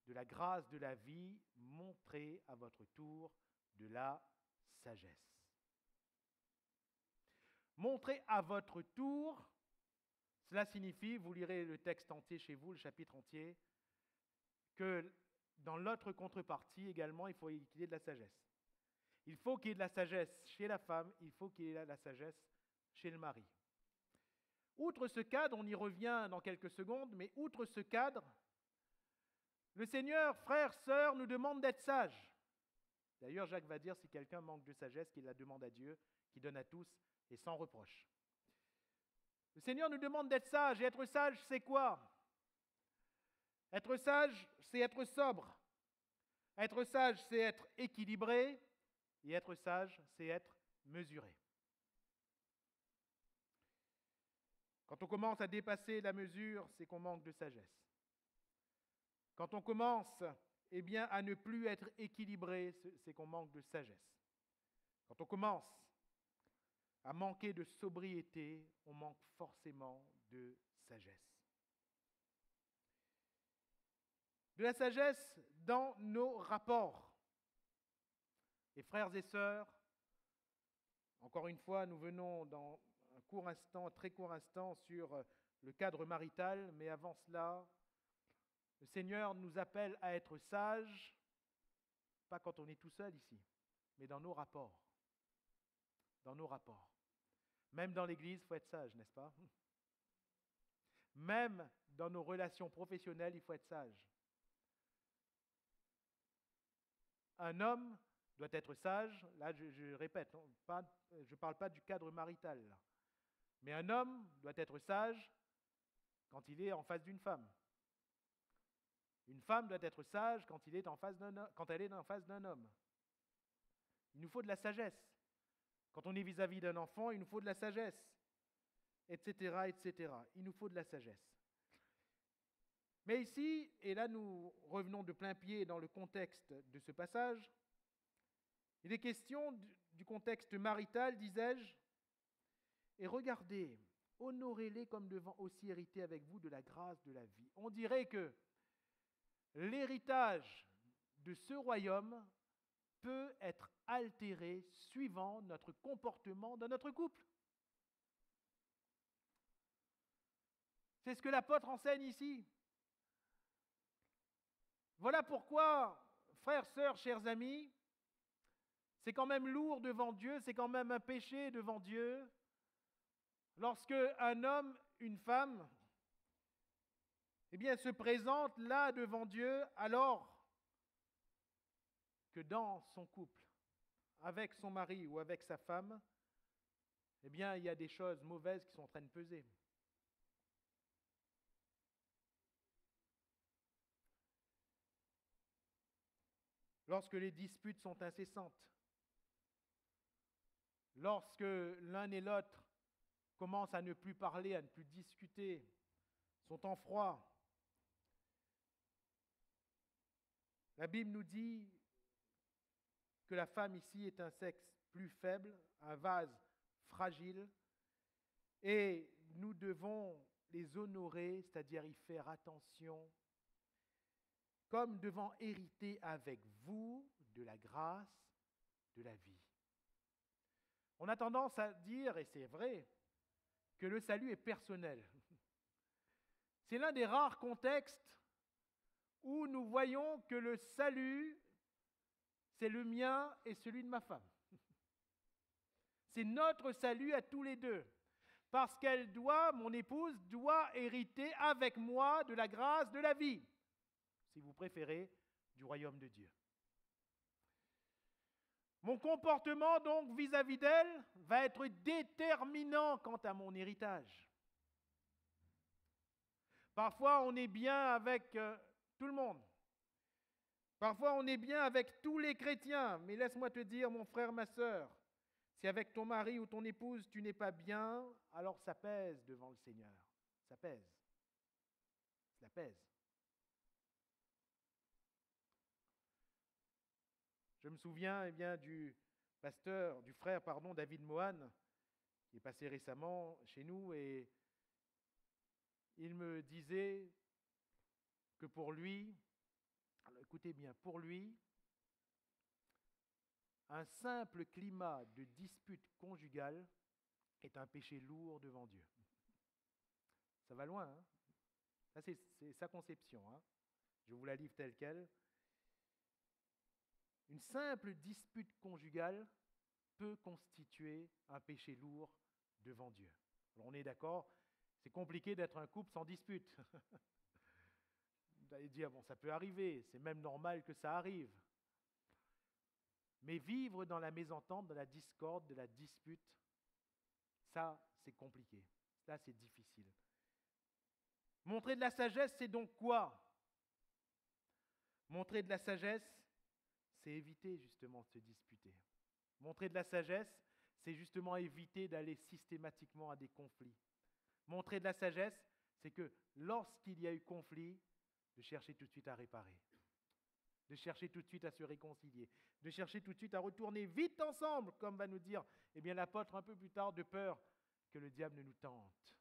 de la grâce de la vie, montrez à votre tour de la sagesse. Montrez à votre tour, cela signifie, vous lirez le texte entier chez vous, le chapitre entier, que dans l'autre contrepartie également, il faut qu'il y ait de la sagesse. Il faut qu'il y ait de la sagesse chez la femme, il faut qu'il y ait de la sagesse chez le mari. Outre ce cadre, on y revient dans quelques secondes, mais outre ce cadre, le Seigneur, frères, sœurs, nous demande d'être sages. D'ailleurs, Jacques va dire, si quelqu'un manque de sagesse, qu'il la demande à Dieu, qui donne à tous et sans reproche. Le Seigneur nous demande d'être sages, et être sage, c'est quoi? Être sage, c'est être sobre. Être sage, c'est être équilibré, et être sage, c'est être mesuré. Quand on commence à dépasser la mesure, c'est qu'on manque de sagesse. Quand on commence à ne plus être équilibré, c'est qu'on manque de sagesse. Quand on commence à manquer de sobriété, on manque forcément de sagesse. De la sagesse dans nos rapports. Et frères et sœurs, encore une fois, nous venons dans un très court instant sur le cadre marital, mais avant cela, le Seigneur nous appelle à être sages, pas quand on est tout seul ici, mais dans nos rapports. Dans nos rapports. Même dans l'Église, il faut être sage, n'est-ce pas? Même dans nos relations professionnelles, il faut être sage. Un homme doit être sage, là je répète, je ne parle pas du cadre marital, là. Mais un homme doit être sage quand il est en face d'une femme. Une femme doit être sage quand elle est en face d'un homme. Il nous faut de la sagesse. Quand on est vis-à-vis d'un enfant, il nous faut de la sagesse, etc., etc. Il nous faut de la sagesse. Mais ici, et là nous revenons de plein pied dans le contexte de ce passage, il est question du contexte marital, disais-je, et regardez, honorez-les comme devant aussi hériter avec vous de la grâce de la vie. On dirait que l'héritage de ce royaume peut être altéré suivant notre comportement dans notre couple. C'est ce que l'apôtre enseigne ici. Voilà pourquoi, frères, sœurs, chers amis, c'est quand même lourd devant Dieu, c'est quand même un péché devant Dieu, lorsque un homme, une femme, se présente là devant Dieu, alors que dans son couple, avec son mari ou avec sa femme, il y a des choses mauvaises qui sont en train de peser. Lorsque les disputes sont incessantes, lorsque l'un et l'autre commencent à ne plus parler, à ne plus discuter, sont en froid, la Bible nous dit que la femme ici est un sexe plus faible, un vase fragile, et nous devons les honorer, c'est-à-dire y faire attention, comme devant hériter avec vous de la grâce de la vie. On a tendance à dire, et c'est vrai, que le salut est personnel. C'est l'un des rares contextes où nous voyons que le salut, c'est le mien et celui de ma femme. C'est notre salut à tous les deux. Parce qu'elle doit, mon épouse, doit hériter avec moi de la grâce de la vie. Si vous préférez, du royaume de Dieu. Mon comportement, donc, vis-à-vis d'elle, va être déterminant quant à mon héritage. Parfois, on est bien avec tout le monde. Parfois, on est bien avec tous les chrétiens. Mais laisse-moi te dire, mon frère, ma sœur, si avec ton mari ou ton épouse, tu n'es pas bien, alors ça pèse devant le Seigneur. Ça pèse. Ça pèse. Je me souviens du frère David Mohan, qui est passé récemment chez nous, et il me disait que pour lui, alors écoutez bien, pour lui, un simple climat de dispute conjugale est un péché lourd devant Dieu. Ça va loin, hein? Ça, c'est sa conception, hein? Je vous la livre telle quelle. Une simple dispute conjugale peut constituer un péché lourd devant Dieu. Alors on est d'accord, c'est compliqué d'être un couple sans dispute. Vous allez dire, bon, ça peut arriver, c'est même normal que ça arrive. Mais vivre dans la mésentente, dans la discorde, de la dispute, ça, c'est compliqué. Ça, c'est difficile. Montrer de la sagesse, c'est donc quoi? Montrer de la sagesse, c'est éviter justement de se disputer. Montrer de la sagesse, c'est justement éviter d'aller systématiquement à des conflits. Montrer de la sagesse, c'est que lorsqu'il y a eu conflit, de chercher tout de suite à réparer, de chercher tout de suite à se réconcilier, de chercher tout de suite à retourner vite ensemble, comme va nous dire l'apôtre un peu plus tard, de peur que le diable ne nous tente.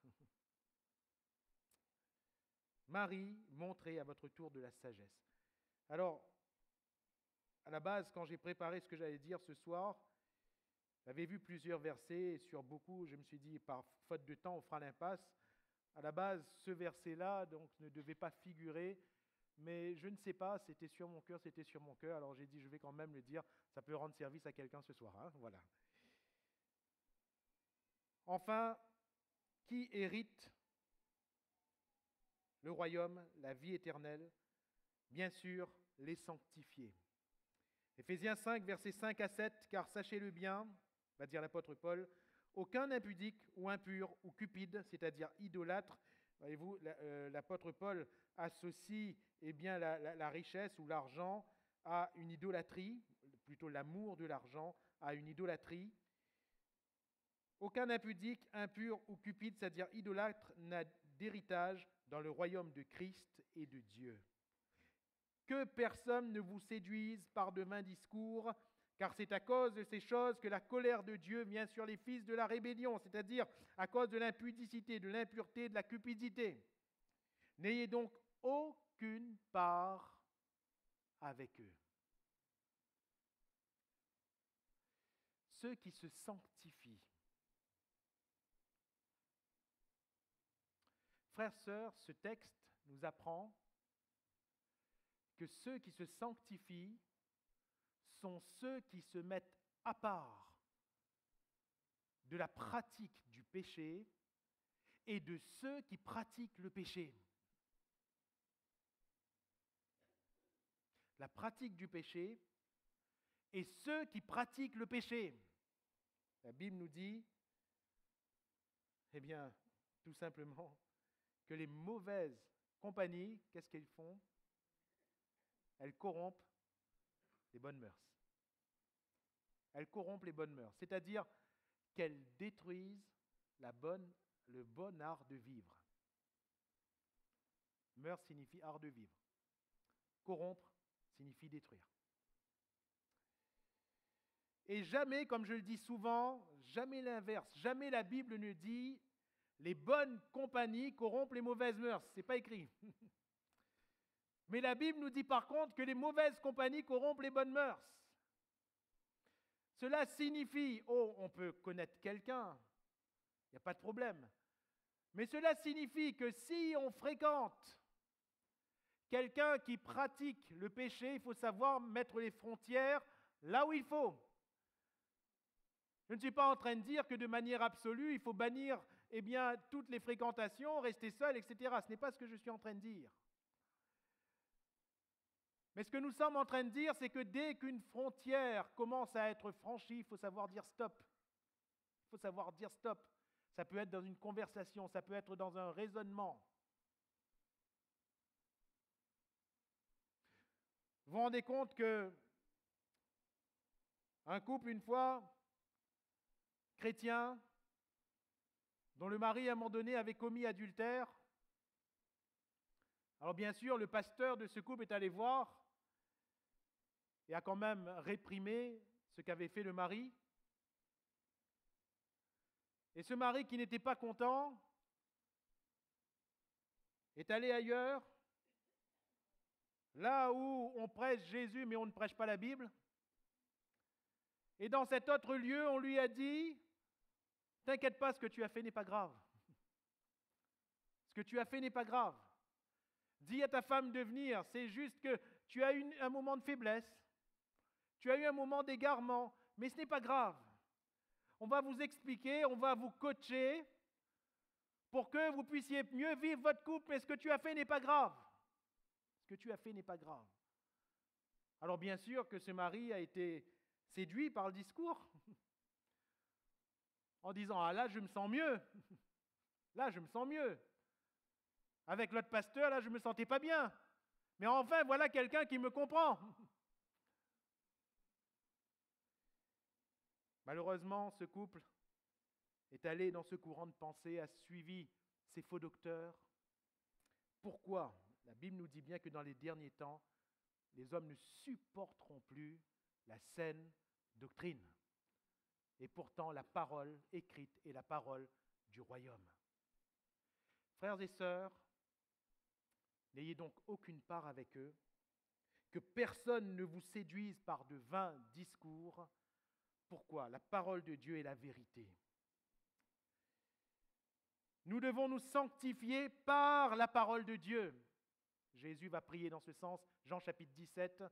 Marie, montrez à votre tour de la sagesse. Alors, à la base, quand j'ai préparé ce que j'allais dire ce soir, j'avais vu plusieurs versets, et sur beaucoup, je me suis dit, par faute de temps, on fera l'impasse. À la base, ce verset-là donc, ne devait pas figurer, mais je ne sais pas, c'était sur mon cœur, alors j'ai dit, je vais quand même le dire, ça peut rendre service à quelqu'un ce soir, hein, voilà. Enfin, qui hérite le royaume, la vie éternelle? Bien sûr, les sanctifiés. Éphésiens 5, versets 5 à 7, car sachez-le bien, va dire l'apôtre Paul, aucun impudique ou impur ou cupide, c'est-à-dire idolâtre, voyez-vous, l'apôtre Paul associe la richesse ou l'argent à une idolâtrie, plutôt l'amour de l'argent à une idolâtrie. Aucun impudique, impur ou cupide, c'est-à-dire idolâtre, n'a d'héritage dans le royaume de Christ et de Dieu. Que personne ne vous séduise par de vains discours, car c'est à cause de ces choses que la colère de Dieu vient sur les fils de la rébellion, c'est-à-dire à cause de l'impudicité, de l'impureté, de la cupidité. N'ayez donc aucune part avec eux. Ceux qui se sanctifient. Frères, sœurs, ce texte nous apprend que ceux qui se sanctifient sont ceux qui se mettent à part de la pratique du péché et de ceux qui pratiquent le péché. La pratique du péché et ceux qui pratiquent le péché. La Bible nous dit, eh bien, tout simplement, que les mauvaises compagnies, qu'est-ce qu'elles font? Elles corrompent les bonnes mœurs. Elles corrompent les bonnes mœurs, c'est-à-dire qu'elles détruisent le bon art de vivre. Mœurs signifie art de vivre. Corrompre signifie détruire. Et jamais, comme je le dis souvent, jamais l'inverse. Jamais la Bible ne dit les bonnes compagnies corrompent les mauvaises mœurs. Ce n'est pas écrit. Mais la Bible nous dit par contre que les mauvaises compagnies corrompent les bonnes mœurs. Cela signifie, on peut connaître quelqu'un, il n'y a pas de problème. Mais cela signifie que si on fréquente quelqu'un qui pratique le péché, il faut savoir mettre les frontières là où il faut. Je ne suis pas en train de dire que de manière absolue, il faut bannir toutes les fréquentations, rester seul, etc. Ce n'est pas ce que je suis en train de dire. Mais ce que nous sommes en train de dire, c'est que dès qu'une frontière commence à être franchie, il faut savoir dire stop. Il faut savoir dire stop. Ça peut être dans une conversation, ça peut être dans un raisonnement. Vous vous rendez compte que un couple, une fois, chrétien, dont le mari à un moment donné avait commis adultère, alors bien sûr, le pasteur de ce couple est allé voir et a quand même réprimé ce qu'avait fait le mari. Et ce mari qui n'était pas content est allé ailleurs, là où on prêche Jésus mais on ne prêche pas la Bible. Et dans cet autre lieu, on lui a dit, « T'inquiète pas, ce que tu as fait n'est pas grave. Ce que tu as fait n'est pas grave. Dis à ta femme de venir, c'est juste que tu as eu un moment de faiblesse, tu as eu un moment d'égarement, mais ce n'est pas grave. On va vous expliquer, on va vous coacher pour que vous puissiez mieux vivre votre couple, mais ce que tu as fait n'est pas grave. Ce que tu as fait n'est pas grave. » Alors bien sûr que ce mari a été séduit par le discours, en disant « Ah là, je me sens mieux. Là, je me sens mieux. Avec l'autre pasteur, là, je ne me sentais pas bien. Mais enfin, voilà quelqu'un qui me comprend. » Malheureusement, ce couple est allé dans ce courant de pensée, a suivi ces faux docteurs. Pourquoi? La Bible nous dit bien que dans les derniers temps, les hommes ne supporteront plus la saine doctrine. Et pourtant, la parole écrite est la parole du royaume. Frères et sœurs, n'ayez donc aucune part avec eux, que personne ne vous séduise par de vains discours. Pourquoi? La parole de Dieu est la vérité. Nous devons nous sanctifier par la parole de Dieu. Jésus va prier dans ce sens, Jean chapitre 17.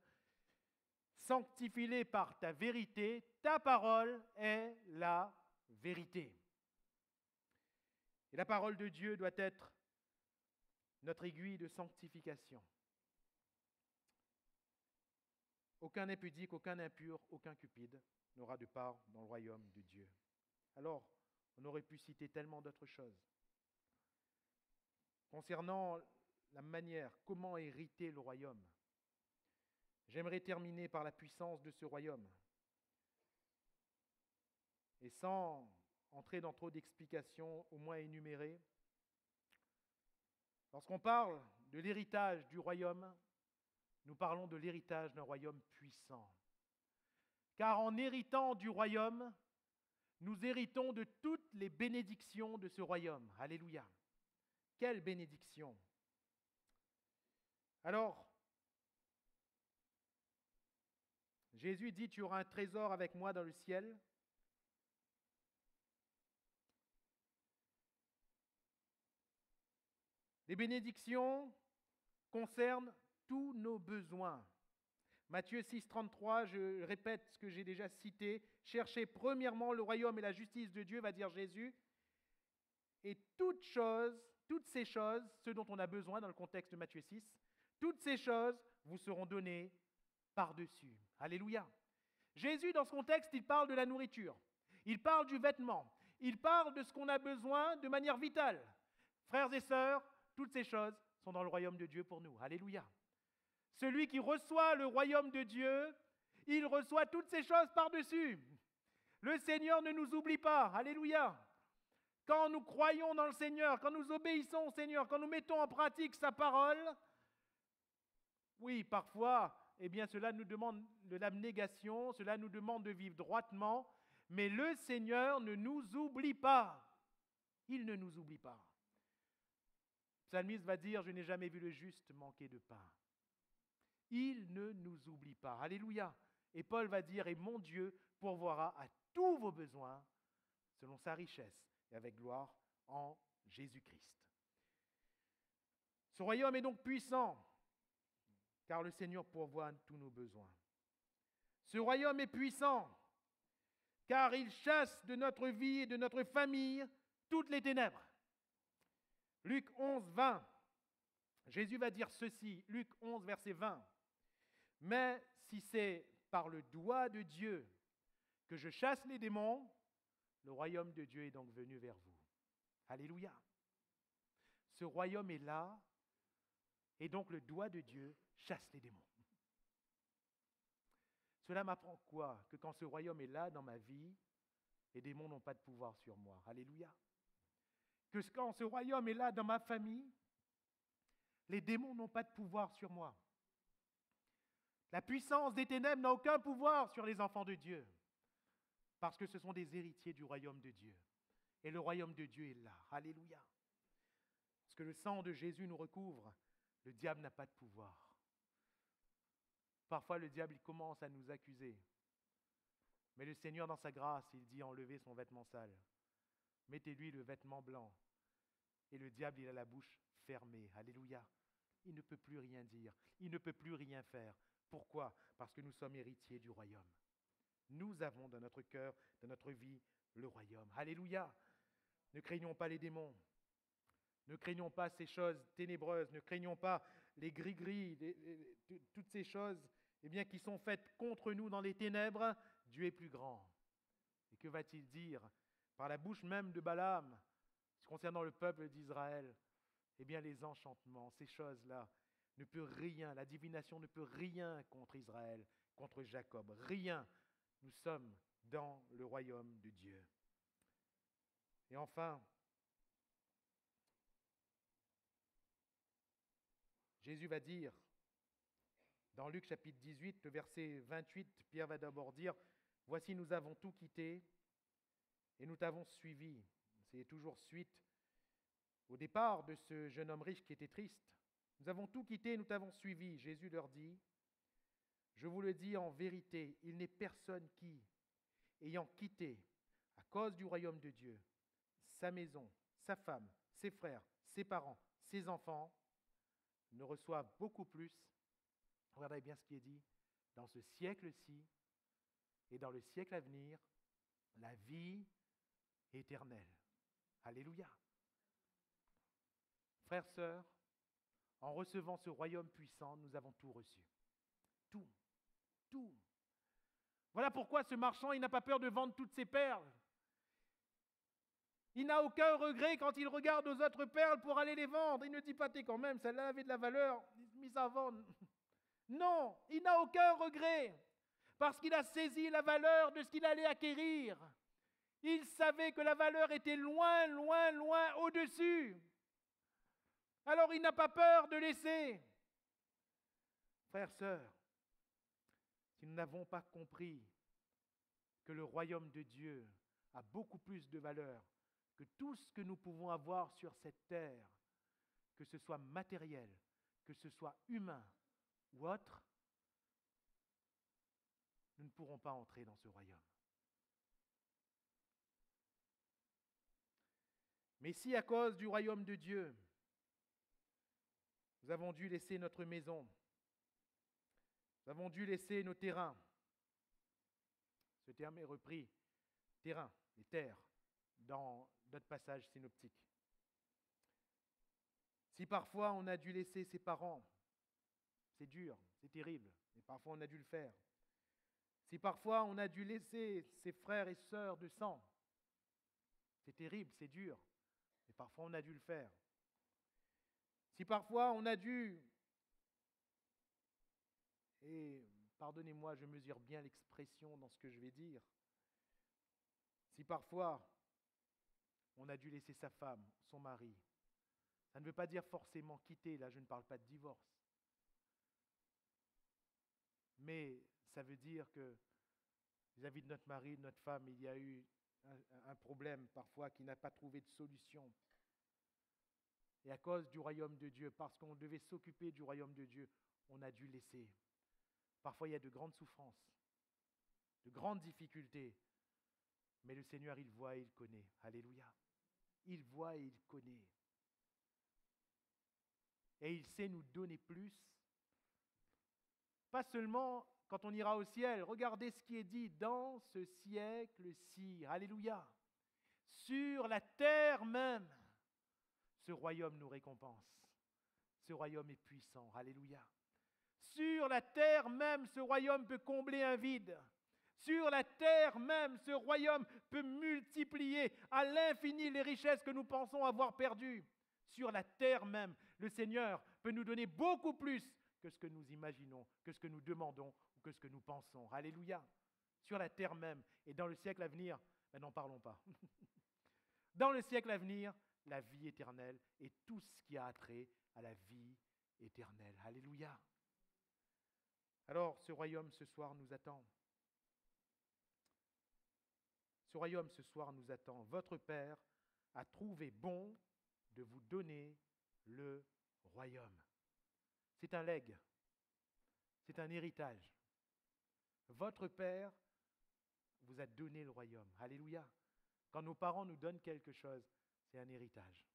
Sanctifie-les par ta vérité, ta parole est la vérité. Et la parole de Dieu doit être notre aiguille de sanctification. Aucun impudique, aucun impur, aucun cupide n'aura de part dans le royaume de Dieu. Alors, on aurait pu citer tellement d'autres choses. Concernant la manière, comment hériter le royaume, j'aimerais terminer par la puissance de ce royaume. Et sans entrer dans trop d'explications, au moins énumérées, lorsqu'on parle de l'héritage du royaume, nous parlons de l'héritage d'un royaume puissant. Car en héritant du royaume, nous héritons de toutes les bénédictions de ce royaume. Alléluia. Quelle bénédiction! Alors, Jésus dit, tu auras un trésor avec moi dans le ciel. Les bénédictions concernent tous nos besoins. Matthieu 6, 33, je répète ce que j'ai déjà cité. Cherchez premièrement le royaume et la justice de Dieu, va dire Jésus. Et toutes ces choses, ce dont on a besoin dans le contexte de Matthieu 6, toutes ces choses vous seront données par-dessus. Alléluia. Jésus, dans ce contexte, il parle de la nourriture. Il parle du vêtement. Il parle de ce qu'on a besoin de manière vitale. Frères et sœurs, toutes ces choses sont dans le royaume de Dieu pour nous. Alléluia. Celui qui reçoit le royaume de Dieu, il reçoit toutes ces choses par-dessus. Le Seigneur ne nous oublie pas. Alléluia. Quand nous croyons dans le Seigneur, quand nous obéissons au Seigneur, quand nous mettons en pratique sa parole, oui, parfois, cela nous demande de l'abnégation, cela nous demande de vivre droitement, mais le Seigneur ne nous oublie pas. Il ne nous oublie pas. Le psalmiste va dire, je n'ai jamais vu le juste manquer de pain. Il ne nous oublie pas. Alléluia. Et Paul va dire, et mon Dieu pourvoira à tous vos besoins selon sa richesse et avec gloire en Jésus-Christ. Ce royaume est donc puissant, car le Seigneur pourvoit à tous nos besoins. Ce royaume est puissant, car il chasse de notre vie et de notre famille toutes les ténèbres. Luc 11, 20. Jésus va dire ceci, Luc 11, verset 20. Mais si c'est par le doigt de Dieu que je chasse les démons, le royaume de Dieu est donc venu vers vous. Alléluia. Ce royaume est là, et donc le doigt de Dieu chasse les démons. Cela m'apprend quoi? Que quand ce royaume est là dans ma vie, les démons n'ont pas de pouvoir sur moi. Alléluia. Que quand ce royaume est là dans ma famille, les démons n'ont pas de pouvoir sur moi. La puissance des ténèbres n'a aucun pouvoir sur les enfants de Dieu, parce que ce sont des héritiers du royaume de Dieu. Et le royaume de Dieu est là. Alléluia. Parce que le sang de Jésus nous recouvre, le diable n'a pas de pouvoir. Parfois, le diable il commence à nous accuser. Mais le Seigneur, dans sa grâce, il dit enlevez son vêtement sale. Mettez-lui le vêtement blanc. Et le diable, il a la bouche fermée. Alléluia. Il ne peut plus rien dire. Il ne peut plus rien faire. Pourquoi? Parce que nous sommes héritiers du royaume. Nous avons dans notre cœur, dans notre vie, le royaume. Alléluia. Ne craignons pas les démons. Ne craignons pas ces choses ténébreuses. Ne craignons pas les gris-gris, toutes ces choses qui sont faites contre nous dans les ténèbres. Dieu est plus grand. Et que va-t-il dire par la bouche même de Balaam concernant le peuple d'Israël? Les enchantements, ces choses-là, ne peut rien, la divination ne peut rien contre Israël, contre Jacob. Rien. Nous sommes dans le royaume de Dieu. Et enfin, Jésus va dire, dans Luc chapitre 18, le verset 28, Pierre va d'abord dire, « Voici, nous avons tout quitté et nous t'avons suivi. » C'est toujours suite au départ de ce jeune homme riche qui était triste. « Nous avons tout quitté et nous t'avons suivi. » Jésus leur dit, « Je vous le dis en vérité, il n'est personne qui, ayant quitté, à cause du royaume de Dieu, sa maison, sa femme, ses frères, ses parents, ses enfants, ne reçoivent beaucoup plus, regardez bien ce qui est dit, dans ce siècle-ci et dans le siècle à venir, la vie éternelle. » Alléluia. Frères, sœurs, en recevant ce royaume puissant, nous avons tout reçu. Tout. Tout. Voilà pourquoi ce marchand, il n'a pas peur de vendre toutes ses perles. Il n'a aucun regret quand il regarde aux autres perles pour aller les vendre. Il ne dit pas, t'es quand même, celle-là avait de la valeur, mise à vendre. Non, il n'a aucun regret parce qu'il a saisi la valeur de ce qu'il allait acquérir. Il savait que la valeur était loin, loin, loin au-dessus. Alors il n'a pas peur de laisser. Frères, sœurs, si nous n'avons pas compris que le royaume de Dieu a beaucoup plus de valeur que tout ce que nous pouvons avoir sur cette terre, que ce soit matériel, que ce soit humain ou autre, nous ne pourrons pas entrer dans ce royaume. Mais si à cause du royaume de Dieu, Nous avons dû laisser notre maison. Nous avons dû laisser nos terrains. Ce terme est repris, terrain, les terres, dans notre passage synoptique. Si parfois on a dû laisser ses parents, c'est dur, c'est terrible, mais parfois on a dû le faire. Si parfois on a dû laisser ses frères et sœurs de sang, c'est terrible, c'est dur, mais parfois on a dû le faire. Si parfois on a dû, et pardonnez-moi, je mesure bien l'expression dans ce que je vais dire, si parfois on a dû laisser sa femme, son mari, ça ne veut pas dire forcément quitter, là je ne parle pas de divorce, mais ça veut dire que vis-à-vis de notre mari, de notre femme, il y a eu un problème parfois qui n'a pas trouvé de solution. Et à cause du royaume de Dieu, parce qu'on devait s'occuper du royaume de Dieu, on a dû laisser. Parfois, il y a de grandes souffrances, de grandes difficultés, mais le Seigneur, il voit et il connaît. Alléluia. Il voit et il connaît. Et il sait nous donner plus. Pas seulement quand on ira au ciel. Regardez ce qui est dit dans ce siècle-ci. Alléluia. Sur la terre même, ce royaume nous récompense. Ce royaume est puissant. Alléluia. Sur la terre même, ce royaume peut combler un vide. Sur la terre même, ce royaume peut multiplier à l'infini les richesses que nous pensons avoir perdues. Sur la terre même, le Seigneur peut nous donner beaucoup plus que ce que nous imaginons, que ce que nous demandons ou que ce que nous pensons. Alléluia. Sur la terre même. Et dans le siècle à venir, n'en parlons pas. Dans le siècle à venir, la vie éternelle et tout ce qui a trait à la vie éternelle. Alléluia. Alors, ce royaume ce soir nous attend. Ce royaume ce soir nous attend. Votre Père a trouvé bon de vous donner le royaume. C'est un legs. C'est un héritage. Votre Père vous a donné le royaume. Alléluia. Quand nos parents nous donnent quelque chose, c'est un héritage.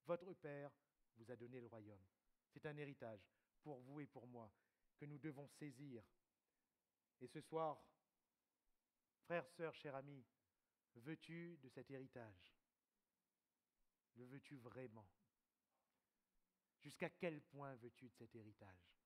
Votre Père vous a donné le royaume. C'est un héritage pour vous et pour moi que nous devons saisir. Et ce soir, frères, sœurs, chers amis, veux-tu de cet héritage? Le veux-tu vraiment? Jusqu'à quel point veux-tu de cet héritage?